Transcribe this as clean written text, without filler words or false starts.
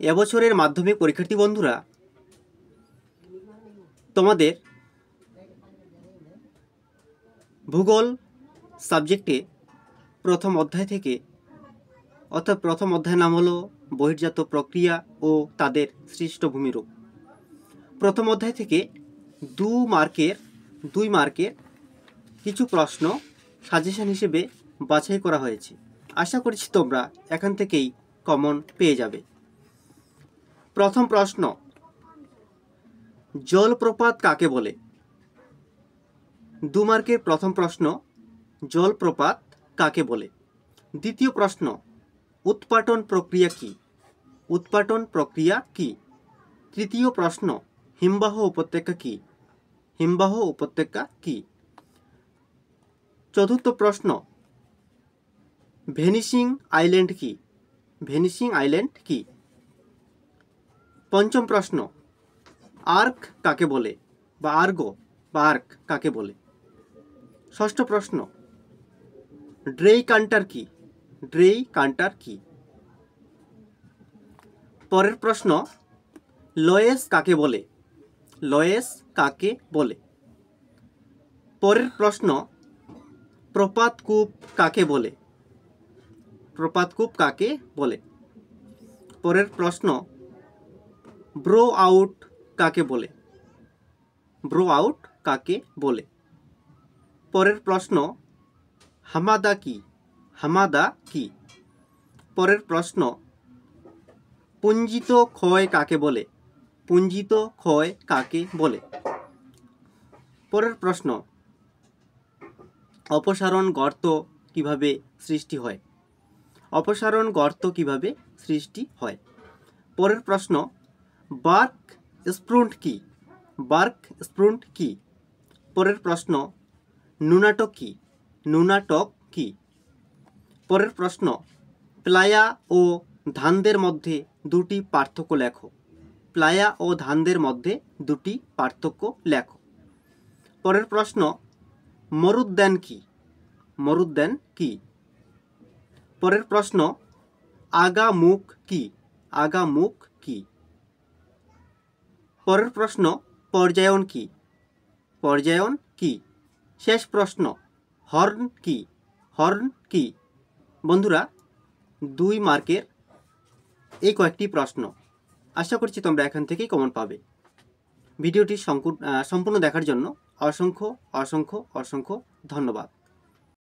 এবছরের মাধ্যমিক পরীক্ষার্থী বন্ধুরা, তোমাদের ভূগোল সাবজেক্টে প্রথম অধ্যায় থেকে, অর্থাৎ প্রথম অধ্যায়ের নাম হলো বহির্জাত প্রক্রিয়া ও তাদের সৃষ্ট ভূমিরূপ। প্রথম অধ্যায় থেকে 2 মার্কের কিছু প্রশ্ন সাজেশন হিসেবে বাছাই করা হয়েছে। আশা করছি তোমরা এখান থেকেই কমন পেয়ে যাবে। প্রথম প্রশ্ন, জলপ্রপাত কাকে বলে? 2 মার্কের প্রথম প্রশ্ন, জলপ্রপাত কাকে বলে? দ্বিতীয় প্রশ্ন, উৎপাটন প্রক্রিয়া কি? উৎপাটন প্রক্রিয়া কি? তৃতীয় প্রশ্ন, হিমবাহ উপত্যকা কি? হিমবাহ উপত্যকা কি? চতুর্থ প্রশ্ন, ভ্যানিশিং আইল্যান্ড কি? ভ্যানিশিং আইল্যান্ড কি? পঞ্চম প্রশ্ন, আর্ক কাকে বলে বা আর্গো বা আর্ক কাকে বলে? ষষ্ঠ প্রশ্ন, ড্রেই কান্টার কি? ড্রেই কান্টার কি? পরের প্রশ্ন, লয়েস কাকে বলে? লয়েস কাকে বলে? পরের প্রশ্ন, প্রপাতকূপ কাকে বলে? প্রপাতকূপ কাকে বলে? পরের প্রশ্ন, ব্রো আউট কাকে বলে? ব্রো আউট কাকে বলে? পরের প্রশ্ন, হামাদা কি? হামাদা কি? পরের প্রশ্ন, পুঞ্জিত ক্ষয় কাকে বলে? পুঞ্জিত ক্ষয় কাকে বলে? পরের প্রশ্ন, অপসারণ গর্ত কিভাবে সৃষ্টি হয়? অপসারণ গর্ত কিভাবে সৃষ্টি হয়? পরের প্রশ্ন, বার্ক স্প্রুন্ট কি? বার্ক স্প্রুন্ট কি? পরের প্রশ্ন, নুনাটক কি? নুনাটক কি? পরের প্রশ্ন, প্লায়া ও ধানদের মধ্যে দুটি পার্থক্য লেখো। প্লায়া ও ধানদের মধ্যে দুটি পার্থক্য লেখো। পরের প্রশ্ন, মরুদ্যান কি? মরুদ্যান কি? পরের প্রশ্ন, আগামুখ কি? আগামুখ কি? পরের প্রশ্ন, পর্যায়ন কি? পর্যায়ন কি? শেষ প্রশ্ন, হর্ন কি? হর্ন কি? বন্ধুরা, 2 মার্কের এই কয়েকটি প্রশ্ন। আশা করছি তোমরা এখান থেকেই কমন পাবে। ভিডিওটি সম্পূর্ণ দেখার জন্য অসংখ্য অসংখ্য অসংখ্য ধন্যবাদ।